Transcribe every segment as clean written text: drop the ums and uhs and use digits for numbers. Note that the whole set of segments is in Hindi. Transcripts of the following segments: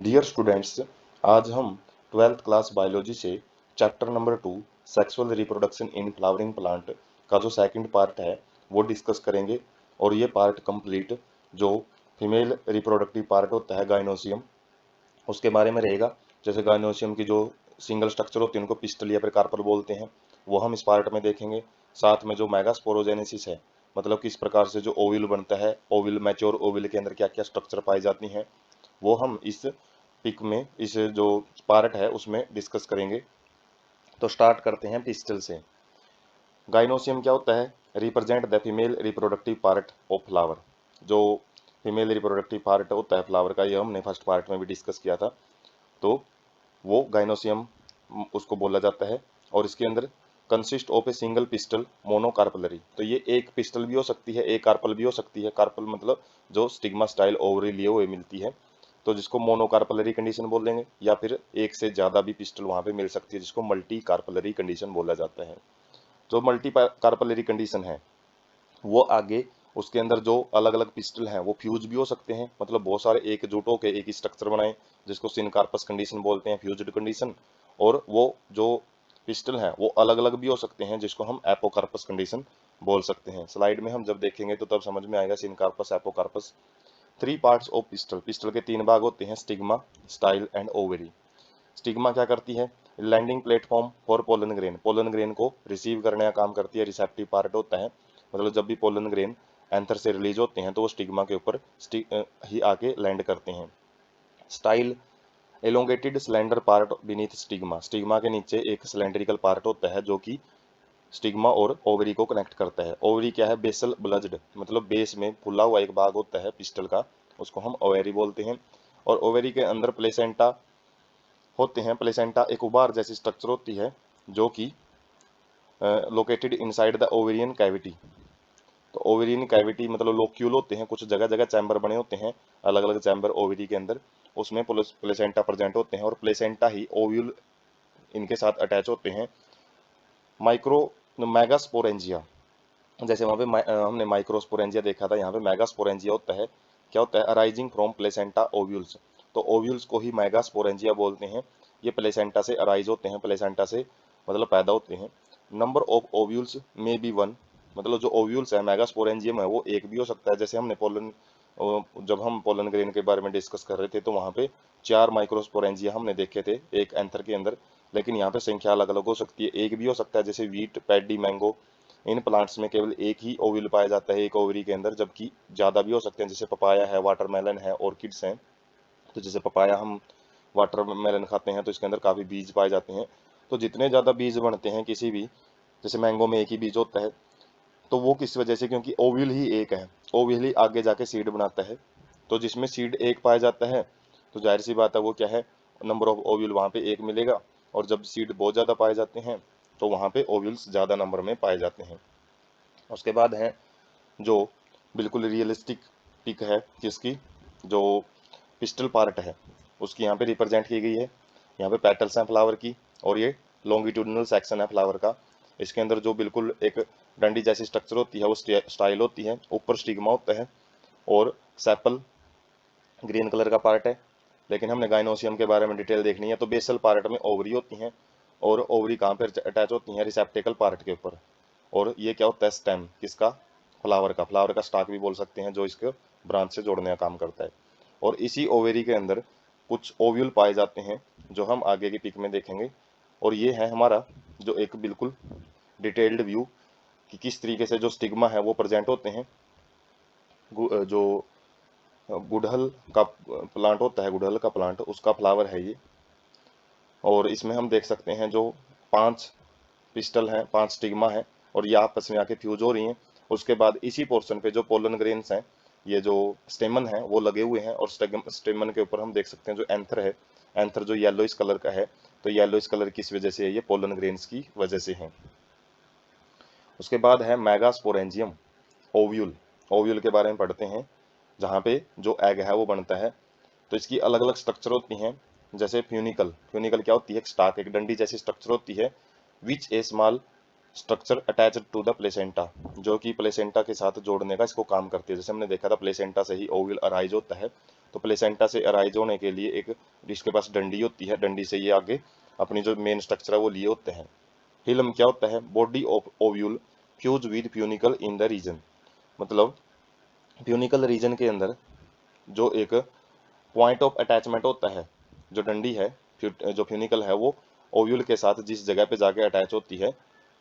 डियर स्टूडेंट्स, आज हम 12th क्लास बायोलॉजी से chapter number 2 sexual reproduction in flowering plant का जो सेकंड पार्ट है वो डिस्कस करेंगे। और ये पार्ट कंप्लीट जो फीमेल रिप्रोडक्टिव पार्ट होता है गाइनोसियम, उसके बारे में रहेगा। जैसे गाइनोसियम की जो सिंगल स्ट्रक्चर होती है उनको पिस्टल या फिर कार्पल बोलते हैं, वो हम इस पार्ट में देखेंगे। साथ में जो मेगास्पोरोजेनेसिस है, मतलब किस प्रकार से जो ओविल बनता है, ओविल मैच्योर ओविल के अंदर क्या क्या स्ट्रक्चर पाई जाती हैं, वो हम इस पिक में, इस जो पार्ट है उसमें डिस्कस करेंगे। तो स्टार्ट करते हैं पिस्टल से। गाइनोसियम क्या होता है? Represent the female reproductive part of flower. जो फीमेल रिप्रोडक्टिव पार्ट होता है फ्लावर का, ये हमने फर्स्ट पार्ट में भी डिस्कस किया था। तो वो गाइनोसियम उसको बोला जाता है। और इसके अंदर consist of a single pistol monocarpellary. तो ये एक पिस्टल भी हो सकती है, एक कार्पल भी हो सकती है। कार्पल मतलब जो स्टिग्मा स्टाइल ओवरी लिए हुए मिलती है, तो जिसको मोनोकार्पलरी कंडीशन बोल देंगे। या फिर एक से ज़्यादा भी पिस्टल वहाँ पे मिल सकती है, जिसको मल्टी कार्पलरी कंडीशन बोला जाता है। जो मल्टी कार्पलरी कंडीशन है वो आगे उसके अंदर जो अलग अलग पिस्टल हैं वो फ्यूज भी हो सकते हैं, मतलब बहुत सारे एकजुट होकर एक ही स्ट्रक्चर बनाए, जिसको सिनकार्पस कंडीशन बोलते हैं, फ्यूज्ड कंडीशन। और वो जो पिस्टल हैं वो अलग अलग भी हो सकते हैं, जिसको हम एपोकार्पस कंडीशन बोल सकते हैं। स्लाइड में हम जब देखेंगे तो तब समझ में आएगा syncarpous apocarpous. Three parts of pistil. Pistil के तीन भाग होते हैं, stigma, style and ovary. Stigma क्या करती है? Landing platform for pollen grain. Pollen grain को रिसीव करने का काम करती है, रिसेप्टिव पार्ट होता है। मतलब जब भी पोलन ग्रेन एंथर से रिलीज होते हैं तो वो स्टिग्मा के ऊपर ही आके लैंड करते हैं। Style, elongated slender part beneath stigma. Stigma के नीचे एक सिलेंड्रिकल पार्ट होता है जो कि स्टिग्मा और ओवरी को कनेक्ट करता है। ओवरी क्या है? बेसल ब्लज्ड, मतलब बेस में फुला हुआ एक भाग होता है पिस्टल का, उसको हम ओवेरी बोलते हैं। और ओवेरी के अंदर प्लेसेंटा होते हैं। प्लेसेंटा एक उबार जैसी स्ट्रक्चर होती है जो कि located inside the ovarian cavity. तो ओवेरियन कैविटी मतलब लोक्यूल होते हैं, कुछ जगह जगह चैम्बर बने होते हैं, अलग अलग चैम्बर ओवरी के अंदर, उसमें प्लेसेंटा प्रेजेंट होते हैं। और प्लेसेंटा ही ओव्यूल इनके साथ अटैच होते हैं। माइक्रो मेगास्पोरेंजिया, जैसे वहाँ पे हमने माइक्रोस्पोरेंजिया देखा था, यहाँ पे मेगास्पोरेंजिया होता है। क्या होता है? Arising from placenta ovules. तो ओव्यूल्स को ही मेगास्पोरेंजिया बोलते हैं। ये प्लेसेंटा से अराइज होते हैं, प्लेसेंटा से मतलब पैदा होते हैं। नंबर ऑफ ओव्यूल्स में बी वन, मतलब जो ओव्यूल्स है मेगास्पोरेंजियम है वो एक भी हो सकता है। जैसे हमने पोलन, जब हम पोलन ग्रेन के बारे में डिस्कस कर रहे थे तो वहाँ पे 4 माइक्रोस्पोरेंजिया हमने देखे थे एक एंथर के अंदर, लेकिन यहाँ पे संख्या अलग अलग हो सकती है, एक भी हो सकता है। जैसे wheat, paddy, mango, in plants में केवल एक ही ओविल पाया जाता है एक ओवरी के अंदर, जबकि ज़्यादा भी हो सकते हैं। जैसे पपाया है, वाटरमेलन है, ऑर्किड्स हैं। तो जैसे पपाया हम वाटरमेलन खाते हैं तो इसके अंदर काफ़ी बीज पाए जाते हैं। तो जितने ज़्यादा बीज बनते हैं किसी भी, जैसे मैंगो में एक ही बीज होता है, तो वो किस वजह से? क्योंकि ओव्यूल ही एक है, ओव्यूल ही आगे जाके सीड बनाता है। तो जिसमें सीड एक पाया जाता है तो जाहिर सी बात है वो क्या है? नंबर ऑफ ओव्यूल वहाँ पे एक मिलेगा। और जब सीड बहुत ज़्यादा पाए जाते हैं तो वहाँ पे ओव्यूल्स ज़्यादा नंबर में पाए जाते हैं। उसके बाद है जो बिल्कुल रियलिस्टिक पिक है किसकी, जो पिस्टल पार्ट है उसकी यहाँ पे रिप्रेजेंट की गई है। यहाँ पे पेटल्स हैं फ्लावर की, और ये लॉन्गिट्यूडिनल सेक्शन है फ्लावर का। इसके अंदर जो बिल्कुल एक डंडी जैसी स्ट्रक्चर होती है वो स्टाइल होती है, ऊपर स्टिग्मा होता है और सेपल ग्रीन कलर का पार्ट है। लेकिन हमने गाइनोसियम के बारे में डिटेल देखनी है तो बेसल पार्ट में ओवरी होती हैं। और ओवरी कहाँ पर अटैच होती हैं? रिसेप्टेकल पार्ट के ऊपर। और ये क्या होता है? स्टेम किसका? फ्लावर का। फ्लावर का स्टाक भी बोल सकते हैं, जो इसके ब्रांच से जोड़ने का काम करता है। और इसी ओवेरी के अंदर कुछ ओव्यूल पाए जाते हैं जो हम आगे की पिक में देखेंगे। और ये है हमारा जो एक बिल्कुल डिटेल्ड व्यू कि किस तरीके से जो स्टिग्मा है वो प्रेजेंट होते हैं। जो गुड़हल का प्लांट होता है, गुड़हल का प्लांट, उसका फ्लावर है ये। और इसमें हम देख सकते हैं जो 5 पिस्टल हैं, 5 स्टिग्मा हैं, और ये आपस में आके फ्यूज हो रही हैं। उसके बाद इसी पोर्शन पे जो पोलन ग्रेन्स हैं, ये जो स्टेमन है वो लगे हुए हैं। और स्टेमन के ऊपर हम देख सकते हैं जो एंथर है, एंथर जो येलोइस कलर का है। तो येलोइस कलर किस वजह से है? ये पोलन ग्रेन्स की वजह से है। उसके बाद है मेगास्पोरेंजियम, ओव्यूल। ओव्यूल के बारे में पढ़ते हैं, जहाँ पे जो एग है वो बनता है। तो इसकी अलग अलग स्ट्रक्चर होती हैं। जैसे फ्यूनिकल, फ्यूनिकल क्या होती है? एक स्टाक, एक डंडी जैसी स्ट्रक्चर होती है। Which a small structure attached to the placenta, जो कि प्लेसेंटा के साथ जोड़ने का इसको काम करती है। जैसे हमने देखा था प्लेसेंटा से ही ओव्यूल अराइज होता है। तो प्लेसेंटा से अराइज होने के लिए एक जिसके पास डंडी होती है, डंडी से ये आगे अपनी जो मेन स्ट्रक्चर है वो लिए होते हैं। हिलम क्या होता है? Body of ovule fused with funicle in the region, मतलब फ्यूनिकल रीजन के अंदर जो एक पॉइंट ऑफ अटैचमेंट होता है, जो डंडी है, जो फ्यूनिकल है, वो ओव्यूल के साथ जिस जगह पे जाके अटैच होती है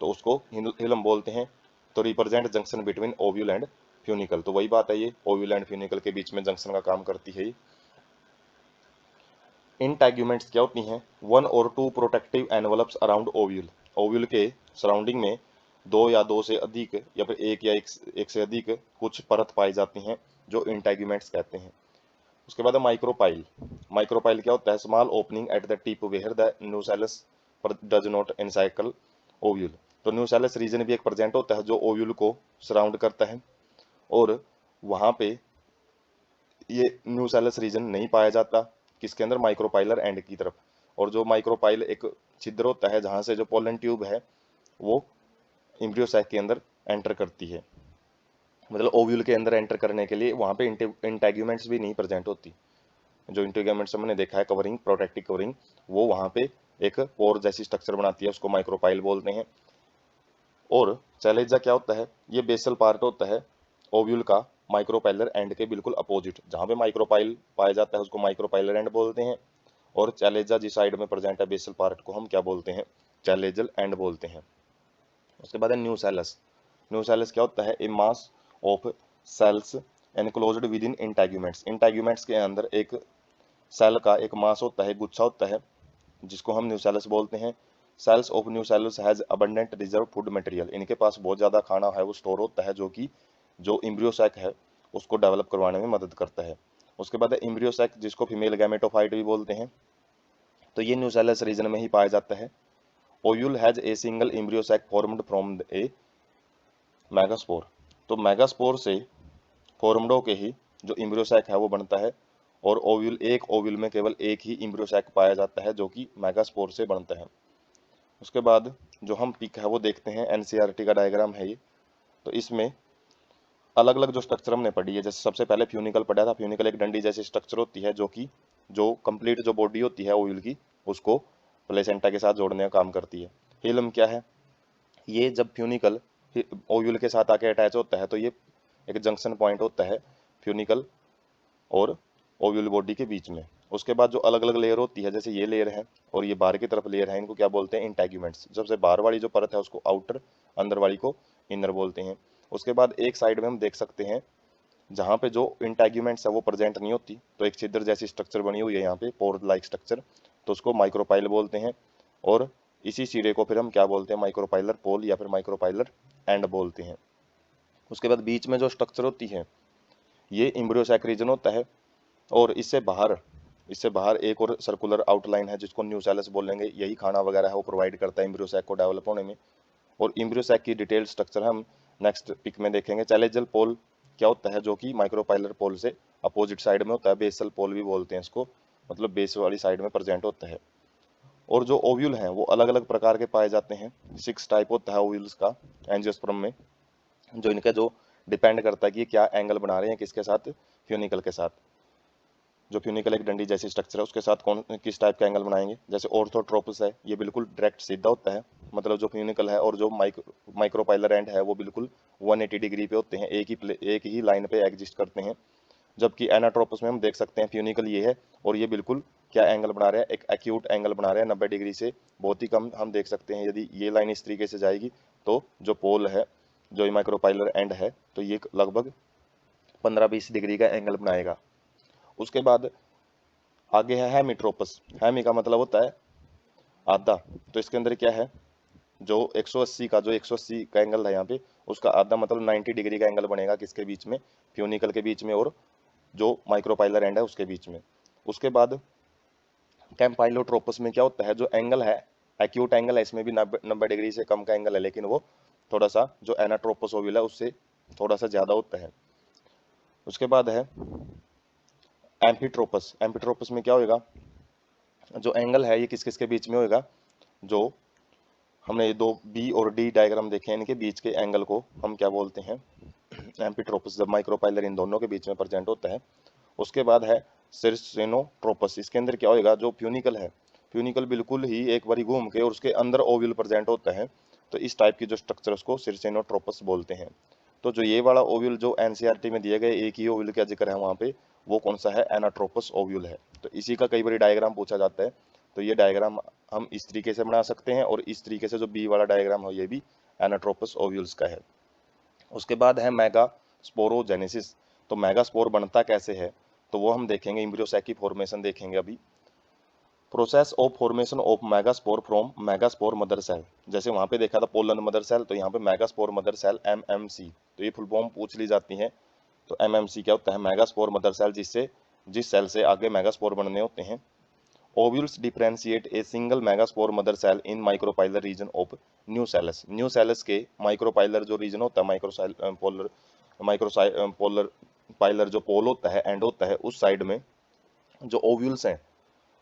तो उसको हिलम बोलते हैं। तो represent junction between ovule and funicle, तो वही बात है, ये ओव्यूल एंड फ्यूनिकल के बीच में जंक्शन का काम करती है। इंटैग्यूमेंट्स क्या होती हैं? वन और two protective envelopes around ovule, ovule के सराउंडिंग में दो या दो से अधिक या फिर एक या एक से अधिक कुछ परत पाई जाती हैं जो इंटैग्यूमेंट्स कहते हैं। उसके बाद है माइक्रोपाइल। माइक्रोपाइल क्या होता है? Small opening at the tip where the nucellus does not encircle ovule, तो न्यूसेलस रीजन भी एक प्रेजेंट होता है जो ओव्यूल को सराउंड करता है, और वहां पे ये न्यूसेलस रीजन नहीं पाया जाता किसके अंदर? माइक्रोपाइलर एंड की तरफ। और जो माइक्रोपाइल एक छिद्र होता है जहां से जो पोलन ट्यूब है वो एम्ब्रियो सैक के अंदर एंटर करती है, मतलब ओव्यूल के अंदर एंटर करने के लिए वहां पे इंटेग्यूमेंट्स भी नहीं प्रेजेंट होती। जो इंटेग्यूमेंट्स हमने देखा है, कवरिंग, प्रोटेक्टिव कवरिंग, वो वहां पे एक पोर जैसी स्ट्रक्चर बनाती है, उसको माइक्रोपाइल बोलते हैं। और चैलेंजा क्या होता है? ये बेसल पार्ट होता है ओव्यूल का माइक्रोपाइलर एंड के बिल्कुल अपोजिट, जहां पे माइक्रोपाइल पाया जाता है उसको माइक्रोपाइलर एंड बोलते हैं, और चैलेंजा जिस साइड में प्रेजेंट है बेसल पार्ट को हम क्या बोलते हैं? चैलेंजल एंड बोलते हैं। उसके बाद है न्यूसेलस। न्यूसेलस क्या होता है? A mass of cells enclosed within integuments, integuments के अंदर एक सेल का एक मास होता है, गुच्छा होता है, जिसको हम न्यूसेलस बोलते हैं। Cells of nucellus has abundant reserve food material, इनके पास बहुत ज़्यादा खाना है वो स्टोर होता है, जो कि जो एम्ब्रियो सैक है उसको डेवलप करवाने में मदद करता है। उसके बाद है एम्ब्रियो सैक, जिसको फीमेल गैमेटोफाइट भी बोलते हैं, तो ये न्यूसेलस रीजन में ही पाया जाता है। Ovule has a single embryo sac formed from a megaspore, तो मेगास्पोर से फॉर्म्ड होके ही जो एम्ब्रियो सैक है वो बनता है, और ओव्यूल, एक ओव्यूल में केवल एक ही एम्ब्रियो सैक पाया जाता है जो कि मेगास्पोर से बनता है। उसके बाद जो हम पिक है वो देखते हैं, एनसीईआरटी का डायग्राम है ये, तो इसमें अलग अलग जो स्ट्रक्चर हमने पढ़ी है, जैसे सबसे पहले फ्यूनिकल पढ़ा था। फ्यूनिकल एक डंडी जैसी स्ट्रक्चर होती है जो कि जो कंप्लीट जो बॉडी होती है ओव्यूल की उसको प्लेसेंटा के साथ जोड़ने का काम करती है। हिलम क्या है? ये जब फ्यूनिकल ओव्यूल के साथ आके अटैच होता है तो ये एक जंक्शन पॉइंट होता है फ्यूनिकल और ओव्यूल बॉडी के बीच में। उसके बाद जो अलग अलग लेयर होती है, जैसे ये लेयर है और ये बाहर की तरफ लेयर है, इनको क्या बोलते हैं? इंटैग्यूमेंट्स। सबसे बाहर वाली जो परत है उसको आउटर, अंदर वाली को इनर बोलते हैं। उसके बाद एक साइड में हम देख सकते हैं जहाँ पे जो इंटैग्यूमेंट्स है वो प्रेजेंट नहीं होती, तो एक छिद्र जैसी स्ट्रक्चर बनी हुई है यहाँ पे, पोर लाइक स्ट्रक्चर, तो उसको माइक्रोपाइल बोलते हैं। और इसी सिरे को फिर हम क्या बोलते हैं? माइक्रोपाइलर पोल या फिर माइक्रोपाइलर एंड बोलते हैं। उसके बाद बीच में जो स्ट्रक्चर होती है ये एम्ब्रियो सैक रीजन होता है, और इससे बाहर एक और सर्कुलर आउटलाइन है जिसको न्यूसेलस बोलेंगे, यही खाना वगैरह है वो प्रोवाइड करता है एम्ब्रियो सैक को डेवलप होने में। और एम्ब्रियो सैक की डिटेल्ड स्ट्रक्चर हम नेक्स्ट पिक में देखेंगे। चैलेंजल पोल क्या होता है? जो कि माइक्रोपाइलर पोल से अपोजिट साइड में होता है, बेसल पोल भी बोलते हैं इसको, मतलब बेस वाली साइड में प्रेजेंट होता है। और जो ओव्यूल हैं वो अलग अलग प्रकार के पाए जाते हैं, 6 टाइप होता है ओव्यूल्स का एंजियोस्पर्म में, जो इनका जो डिपेंड करता है कि ये क्या एंगल बना रहे हैं किसके साथ? फ्यूनिकल के साथ। जो फ्यूनिकल एक डंडी जैसी स्ट्रक्चर है उसके साथ कौन किस टाइप का एंगल बनाएंगे? जैसे ऑर्थोट्रोपस है, ये बिल्कुल डायरेक्ट सीधा होता है, मतलब जो फ्यूनिकल है और जो माइक्रोपाइलर एंड है वो बिल्कुल 180 डिग्री पे होते हैं, एक ही लाइन पे एग्जिस्ट करते हैं। जबकि एनाट्रोपस में हम देख सकते हैं फ्यूनिकल ये है और ये बिल्कुल क्या एंगल बना रहा है? एक एक्यूट एंगल बना रहा है 90 डिग्री से बहुत ही कम। हम देख सकते हैं यदि ये लाइन इस तरीके से जाएगी तो जो पोल है, जो माइक्रोपाइलर एंड है, तो ये लगभग 15-20 डिग्री का एंगल बनाएगा। उसके बाद आगे है हेमिट्रोपस। हेमी का मतलब होता है आधा, तो इसके अंदर क्या है? जो 180 का एंगल है यहाँ पे, उसका आधा मतलब 90 डिग्री का एंगल बनेगा किसके बीच में? फ्यूनिकल के बीच में और जो माइक्रोपाइलर एंड है उसके बीच में। उसके बाद कैम्पाइलोट्रोपस में क्या होता है? जो एंगल है एक्यूट एंगल है, इसमें भी 90 डिग्री से कम का एंगल है, लेकिन वो थोड़ा सा जो एनाट्रोपस ओव्यूल है उससे थोड़ा सा ज्यादा होता है। उसके बाद है एम्फीट्रोपस। एम्फीट्रोपस में क्या होगा? जो एंगल है ये किस किस के बीच में होगा? जो हमने ये दो बी और डी डायग्राम देखे हैं, इनके बीच के एंगल को हम क्या बोलते हैं? एम्फीट्रोपस, जब माइक्रोपाइलर इन दोनों के बीच में प्रेजेंट होता है। उसके बाद है सिरसेनोट्रोपस। इसके अंदर क्या होएगा, जो फ्यूनिकल है, फ्यूनिकल बिल्कुल ही एक बारी घूम के और उसके अंदर ओव्यूल प्रेजेंट होता है, तो इस टाइप की जो स्ट्रक्चर उसको सिरसेनोट्रोपस बोलते हैं। तो जो ये वाला ओव्यूल जो एनसीईआरटी में दिया गया, एक ही ओव्यूल का जिक्र है वहाँ पे, वो कौन सा है, एनाट्रोपस ओव्यूल है। तो इसी का कई बार डायग्राम पूछा जाता है, तो ये डायग्राम हम इस तरीके से बना सकते हैं, और इस तरीके से जो बी वाला डायग्राम है ये भी एनाट्रोपस ओव्यूल्स का है। उसके बाद है मेगा स्पोरोजेनेसिस। तो मेगा स्पोर बनता कैसे है, तो वो हम देखेंगे, एम्ब्रियोसैक की फॉर्मेशन देखेंगे अभी। Process of formation of megaspore from megaspore mother cell. जैसे वहाँ पे देखा था पोलन मदर सेल, तो यहाँ पे मेगास्पोर मदर सेल एमएमसी, तो ये फुल फॉर्म पूछ ली जाती है। तो एमएमसी क्या होता है, मेगास्पोर मदर सेल, जिस सेल से आगे मेगास्पोर बनने होते हैं। Ovules differentiate a single megaspore mother cell in micropylar region of nucellus. Nucellus के माइक्रोपाइलर जो रीजन होता है, माइक्रोपोलर पाइलर जो पोल होता है, एंड होता है, उस साइड में जो ओव्यूल्स हैं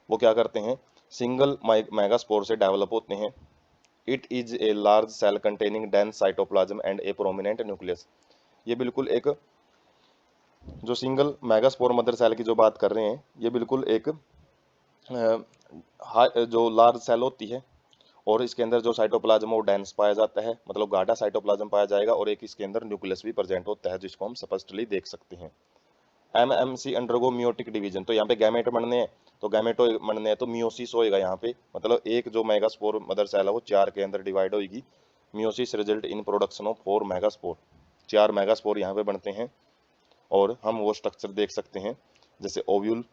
वो क्या करते हैं, सिंगल मेगास्पोर से डेवलप होते हैं। It is a large cell containing dense cytoplasm and a prominent nucleus. ये बिल्कुल एक, जो सिंगल मेगास्पोर मदर सेल की जो बात कर रहे हैं, ये बिल्कुल एक जो लार्ज सेल होती है, और इसके अंदर जो साइटोप्लाज्म वो डेंस पाया जाता है, मतलब गाढ़ा साइटोप्लाज्म पाया जाएगा, और एक इसके अंदर न्यूक्लियस भी प्रेजेंट होता है, जिसको हम स्पष्टली देख सकते हैं। MMC undergo meiotic division. तो यहाँ पे गैमेट बनने हैं, तो गैमेटो बनने हैं तो मियोसिस होएगा यहाँ पे, मतलब एक जो मेगास्पोर मदर सेल है वो 4 के अंदर डिवाइड होगी। Meiosis result in production of 4 megaspore. 4 megaspore यहाँ पे बनते हैं, और हम वो स्ट्रक्चर देख सकते हैं। जैसे ओव्यूल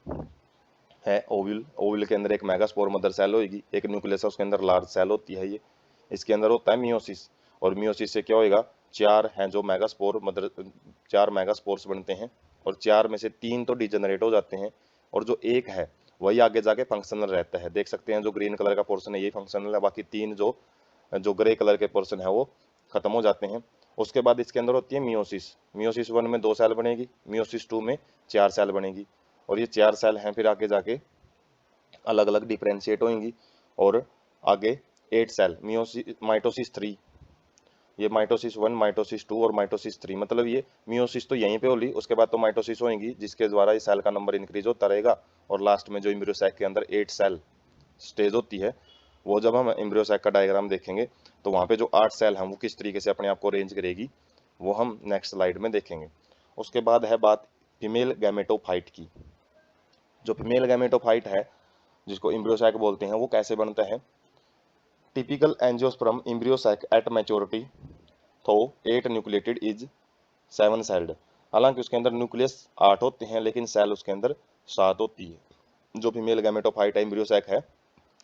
है, ओव्यूल के अंदर एक मेगास्पोर मदर सेल होगी, एक न्यूक्लियस है, उसके अंदर लार्ज सेल होती है ये, इसके अंदर होता है मियोसिस, और मियोसिस से क्या होएगा, 4 हैं जो मेगास्पोर मदर, 4 मेगास्पोर्स बनते हैं, और 4 में से 3 तो डिजेनरेट हो जाते हैं, और जो एक है वही आगे जाके फंक्शनल रहता है। देख सकते हैं जो ग्रीन कलर का पोर्शन है ये फंक्शनल है, बाकी 3 जो ग्रे कलर के पोर्शन है वो खत्म हो जाते हैं। उसके बाद इसके अंदर होती है मियोसिस। मियोसिस 1 में 2 सेल बनेगी, मियोसिस 2 में 4 सेल बनेगी, और ये 4 सेल हैं फिर आगे जाके अलग अलग डिफ्रेंशिएट होंगी, और आगे 8 सेल माइटोसिस 3, ये माइटोसिस 1, माइटोसिस 2 और माइटोसिस 3, मतलब ये मियोसिस तो यहीं पे होगी, उसके बाद तो माइटोसिस होगी जिसके द्वारा इस सेल का नंबर इंक्रीज होता रहेगा, और लास्ट में जो एम्ब्रियोसैक के अंदर 8 सेल स्टेज होती है, वो जब हम एम्ब्रियोसैक का डायग्राम देखेंगे तो वहाँ पे जो 8 सेल हैं वो किस तरीके से अपने आप को अरेंज करेगी, वो हम नेक्स्ट स्लाइड में देखेंगे। उसके बाद है बात फीमेल गैमेटोफाइट की। जो फीमेल गैमेटोफाइट है, जिसको एम्ब्रियोसैक बोलते हैं, वो कैसे बनता है। Typical angiosperm embryo sac at maturity, तो 8 न्यूक्लिएटेड इज 7 सेल्ड। हालांकि उसके अंदर न्यूक्लियस 8 होते हैं, लेकिन सेल उसके अंदर 7 होती है। जो फीमेल गैमेटोफाइट एम्ब्रियोसैक है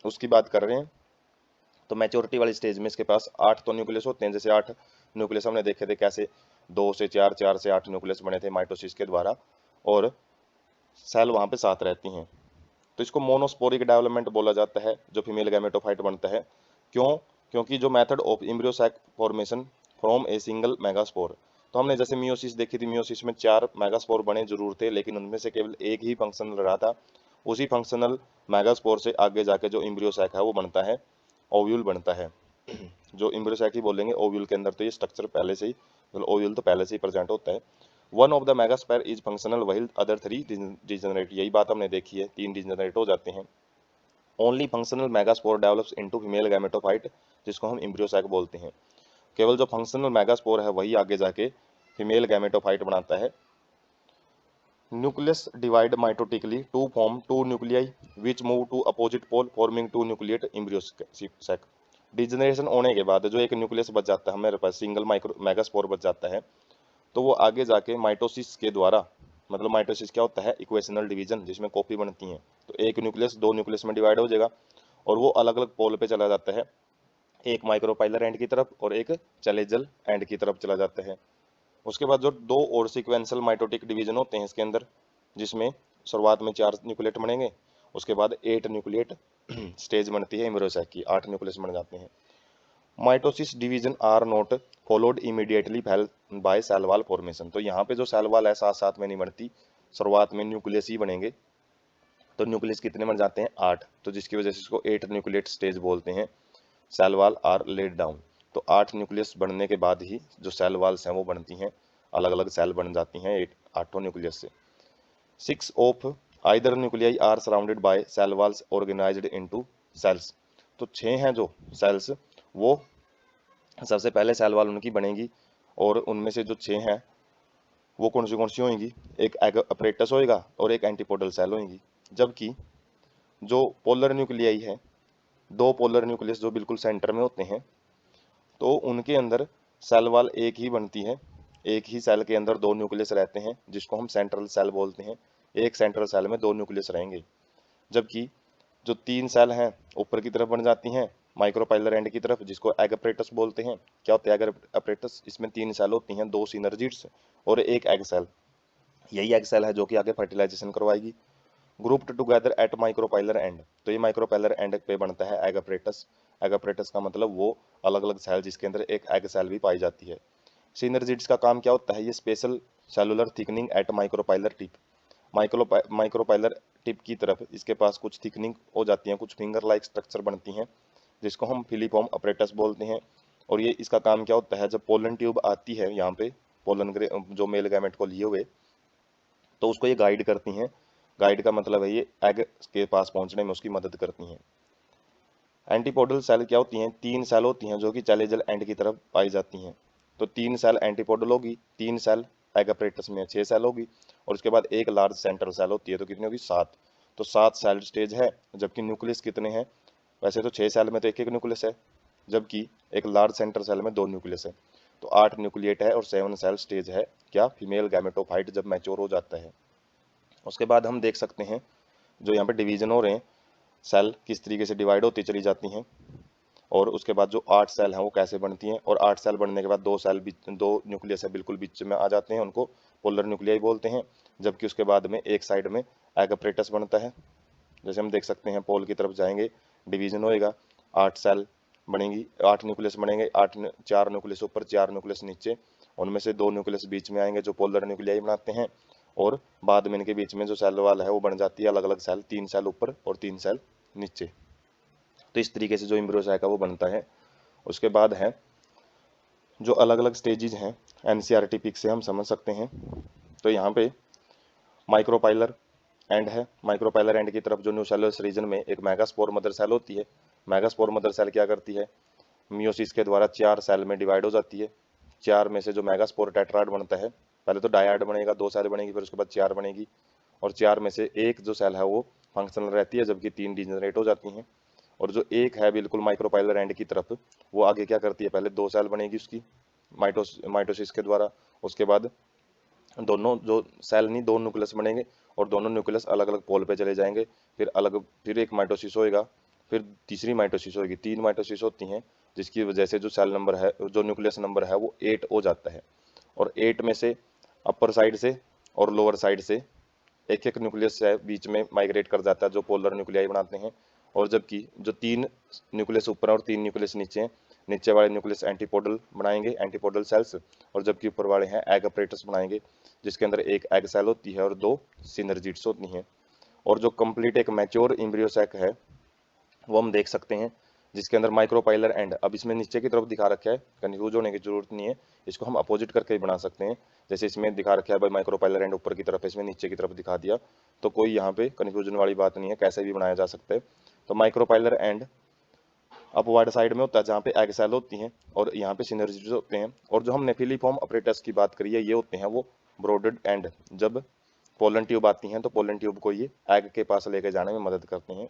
उसकी बात कर रहे हैं, तो मैच्योरिटी वाली स्टेज में इसके पास 8 तो न्यूक्लियस होते हैं। जैसे 8 न्यूक्लियस हमने देखे थे कैसे 2 से 4, 4 से 8 न्यूक्लियस बने थे माइटोसिस के द्वारा, और सेल वहाँ पे 7 रहती हैं। तो इसको मोनोस्पोरिक डेवलपमेंट बोला जाता है जो फीमेल गैमेटोफाइट बनता है। क्यों, क्योंकि जो method of embryo sac formation from A single megaspore, तो हमने जैसे मियोसिस देखी थी, मियोसिस में 4 मेगास्पोर बने जरूर थे, लेकिन उनमें से केवल एक ही फंक्शनल रहा था। उसी फंक्शनल मेगास्पोर से आगे जाके जो एम्ब्रियोसैक है वो बनता है, ओव्यूल बनता है। जो एम्ब्रियोसैक ही बोलेंगे, ओव्यूल के अंदर तो ये स्ट्रक्चर पहले से ही, मतलब ओव्यूल तो पहले से ही प्रेजेंट होता है। One of the megaspore is functional while other 3 degenerate. यही बात हमने देखी है, 3 डिजेनरेट हो जाते हैं। Only functional megaspore develops into female gametophyte, जिसको हम एम्ब्रियोसैक बोलते हैं। केवल जो फंक्शनल मेगास्पोर है वही आगे जाके फीमेल गैमेटोफाइट बनाता है। Nucleus divide mitotically to form 2 nuclei which move to opposite pole forming 2 nucleate embryo sac. Degeneration होने के बाद जो एक न्यूक्लियस बच जाता है हमारे पास, सिंगल माइक्रो मेगास्पोर बच जाता है, तो वो आगे जाके माइटोसिस के द्वारा, मतलब माइटोसिस क्या होता है, इक्वेशनल डिवीजन, जिसमें कॉपी बनती है, तो एक न्यूक्लियस 2 न्यूक्लियस में डिवाइड हो जाएगा, और वो अलग अलग पोल पे चला जाता है, एक माइक्रोपाइलर एंड की तरफ और एक चलेजल एंड की तरफ चला जाता है। उसके बाद जो 2 और सीक्वेंशियल माइटोटिक डिवीजन होते हैं इसके अंदर, जिसमें शुरुआत में 4 न्यूक्लिएट बनेंगे, उसके बाद 8 न्यूक्लिएट स्टेज बनती है एम्ब्रियोसैक की, 8 न्यूक्लियस बन जाते हैं। Mitosis division are not followed immediately by cell wall formation. तो यहाँ पे जो सेल वॉल है साथ साथ में नहीं बनती, शुरुआत में न्यूक्लियस ही बनेंगे। तो न्यूक्लियस कितने बन जाते हैं, 8, तो जिसकी वजह से इसको 8 न्यूक्लिएट स्टेज बोलते हैं। Cell wall are laid down, तो 8 न्यूक्लियस बनने के बाद ही जो सेल वॉल्स हैं वो बनती हैं, अलग अलग सेल बन जाती हैं 8 न्यूक्लियस से। 6 of either nuclei are surrounded by cell walls organised into cells. तो 6 हैं जो सेल्स, वो सबसे पहले सेल वॉल उनकी बनेगी, और उनमें से जो 6 हैं वो कौन सी होंगी, एक एग अपरेटस होएगा और एक एंटीपोडल सेल होंगी। जबकि जो पोलर न्यूक्लियाई है, दो पोलर न्यूक्लियस जो बिल्कुल सेंटर में होते हैं, तो उनके अंदर सेल वॉल एक ही बनती है। एक ही सेल के अंदर दो न्यूक्लियस रहते हैं जिसको हम सेंट्रल सेल बोलते हैं। एक सेंट्रल सेल में दो न्यूक्लियस रहेंगे। जबकि जो 3 सेल हैं ऊपर की तरफ बन जाती हैं माइक्रोपाइलर एंड की तरफ, जिसको एग अपरेटस बोलते हैं। क्या होता है एग अपरेटस? इसमें 3 सेल होती हैं, 2 सिनर्जिड्स और एक एग सेल। यही एग सेल है जो कि आगे फर्टिलाइजेशन करवाएगी। Grouped together at micropylar and, तो ये माइक्रोपाइलर एंड पे बनता है एग अपरेटस। एग अपरेटस का मतलब वो अलग अलग सेल जिसके अंदर एक एग सेल भी पाई जाती है। सिनर्जिड्स का काम क्या होता है? ये special cellular thickening at micropylar tip, micropylar tip की तरफ इसके पास कुछ थिकनिंग हो जाती है, कुछ फिंगर लाइक स्ट्रक्चर बनती हैं जिसको हम फिलीफॉर्म अपरेटस बोलते हैं। और ये इसका काम क्या होता है? जब पोलन ट्यूब आती है यहाँ पे, पोलन जो मेल गैमेट को लिए हुए, तो उसको ये गाइड करती हैं। गाइड का मतलब है ये एग के पास पहुंचने में उसकी मदद करती हैं। एंटीपोडल सेल क्या होती हैं? 3 सेल होती हैं जो कि चैलेजल एंड की तरफ पाई जाती हैं। तो 3 सेल एंटीपोडल होगी, 3 सेल एग अपरेटस में 6 सेल होगी, और उसके बाद एक लार्ज सेंट्रल सेल होती है, तो कितनी होगी? 7। तो 7 सेल स्टेज है। जबकि न्यूक्लियस कितने हैं? वैसे तो 6 सेल में तो एक एक न्यूक्लियस है, जबकि एक लार्ज सेंट्रल सेल में 2 न्यूक्लियस है। तो 8 न्यूक्लिएट है और 7 सेल स्टेज है क्या? फीमेल गैमेटोफाइट जब मैच्योर हो जाता है। उसके बाद हम देख सकते हैं जो यहाँ पे डिवीजन हो रहे हैं, सेल किस तरीके से डिवाइड होती चली जाती हैं, और उसके बाद जो 8 सेल हैं वो कैसे बनती हैं। और 8 सेल बनने के बाद 2 सेल दो न्यूक्लियस है बिल्कुल बीच में आ जाते हैं, उनको पोलर न्यूक्लियाई बोलते हैं। जबकि उसके बाद में एक साइड में एग अपरेटस बनता है। जैसे हम देख सकते हैं पोल की तरफ जाएंगे, डिवीजन होएगा, 8 सेल बनेंगी, 8 न्यूक्लियस बनेंगे, 4 न्यूक्लियस ऊपर, 4 न्यूक्लियस नीचे। उनमें से 2 न्यूक्लियस बीच में आएंगे जो पोलर न्यूक्लियाई बनाते हैं, और बाद में इनके बीच में जो सेल वाल है वो बन जाती है अलग अलग सेल, 3 सेल ऊपर और 3 सेल नीचे। तो इस तरीके से जो एम्ब्रियो सैक है वो बनता है। उसके बाद है जो अलग अलग स्टेजेस हैं, एनसीईआरटी पिक से हम समझ सकते हैं। तो यहाँ पे माइक्रोपाइलर एंड है। माइक्रोपाइलर एंड की तरफ जो न्यूसेलस रीजन में एक मेगास्पोर मदर सेल होती है। मेगास्पोर मदर सेल क्या करती है? मियोसिस के द्वारा 4 सेल में डिवाइड हो जाती है। 4 में से जो मेगास्पोर टेट्राड बनता है, पहले तो डायड बनेगा, 2 सेल बनेगी, फिर उसके बाद 4 बनेगी, और 4 में से एक जो सेल है वो फंक्शनल रहती है, जबकि 3 डिजनरेट हो जाती हैं। और जो एक है बिल्कुल माइक्रोपाइलर एंड की तरफ, वो आगे क्या करती है? पहले 2 सेल बनेगी उसकी माइटोसिस के द्वारा। उसके बाद दोनों जो सेल नहीं, 2 न्यूक्लियस बनेंगे, और दोनों न्यूक्लियस अलग अलग पोल पे चले जाएंगे। फिर एक माइटोसिस होएगा, फिर तीसरी माइटोसिस होगी, 3 माइटोसिस होती हैं, जिसकी वजह से जो सेल नंबर है, जो न्यूक्लियस नंबर है वो 8 हो जाता है। और 8 में से अपर साइड से और लोअर साइड से एक एक न्यूक्लियस है बीच में माइग्रेट कर जाता है जो पोलर न्यूक्लियाई बनाते हैं। और जबकि जो 3 न्यूक्लियस ऊपर और 3 न्यूक्लियस नीचे हैं, नीचे वाले न्यूक्लियस एंटीपोडल बनाएंगे, एंटीपोडल सेल्स, और जबकि ऊपर वाले हैं एग अपरेटस बनाएंगे, जिसके अंदर एक एग सेल होती है और 2 सिनर्जिड्स होती हैं। और जो कंप्लीट एक मैच्योर एम्ब्रियो सैक है वो हम देख सकते हैं, जिसके अंदर माइक्रोपाइलर एंड, अब इसमें नीचे की तरफ दिखा रखा है, कंफ्यूज होने की जरूरत नहीं है, इसको हम अपोजिट करके भी बना सकते हैं। जैसे इसमें दिखा रखा है भाई माइक्रोपाइलर एंड ऊपर की तरफ है, इसमें नीचे की तरफ दिखा दिया, तो कोई यहाँ पे कन्फ्यूजन वाली बात नहीं है, कैसे भी बनाया जा सकता है। तो माइक्रोपाइलर एंड अपवर्ड साइड में होता है जहाँ पे एग सेल होती हैं, और यहाँ पे सिनर्जिड्स होते हैं। और जो हमने फिलीफॉर्म अपरेटस की बात करी है, ये होते हैं वो ब्रोडेड एंड। जब पोलन ट्यूब आती हैं तो पोलन ट्यूब को ये एग के पास लेके जाने में मदद करते हैं।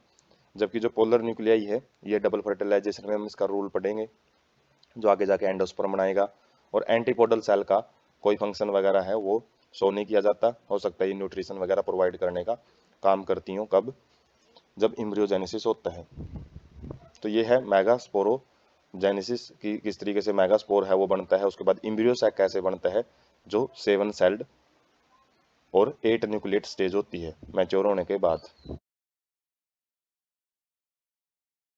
जबकि जो पोलर न्यूक्लियाई है, ये डबल फर्टिलाइजेशन में हम इसका रूल पढ़ेंगे, जो आगे जाके एंडोस्पर्म बनाएगा। और एंटीपोडल सेल का कोई फंक्शन वगैरह है वो शो नहीं किया जाता, हो सकता है ये न्यूट्रिशन वगैरह प्रोवाइड करने का काम करती हूँ, कब? जब एम्ब्रियोजेनेसिस होता है। तो ये है मेगास्पोरोजेनेसिस की, किस तरीके से मेगास्पोर है वो बनता है। उसके बाद एम्ब्रियो सैक कैसे बनता है, जो 7 सेल्ड और 8 न्यूक्लिएट स्टेज होती है मैच्योर होने के बाद।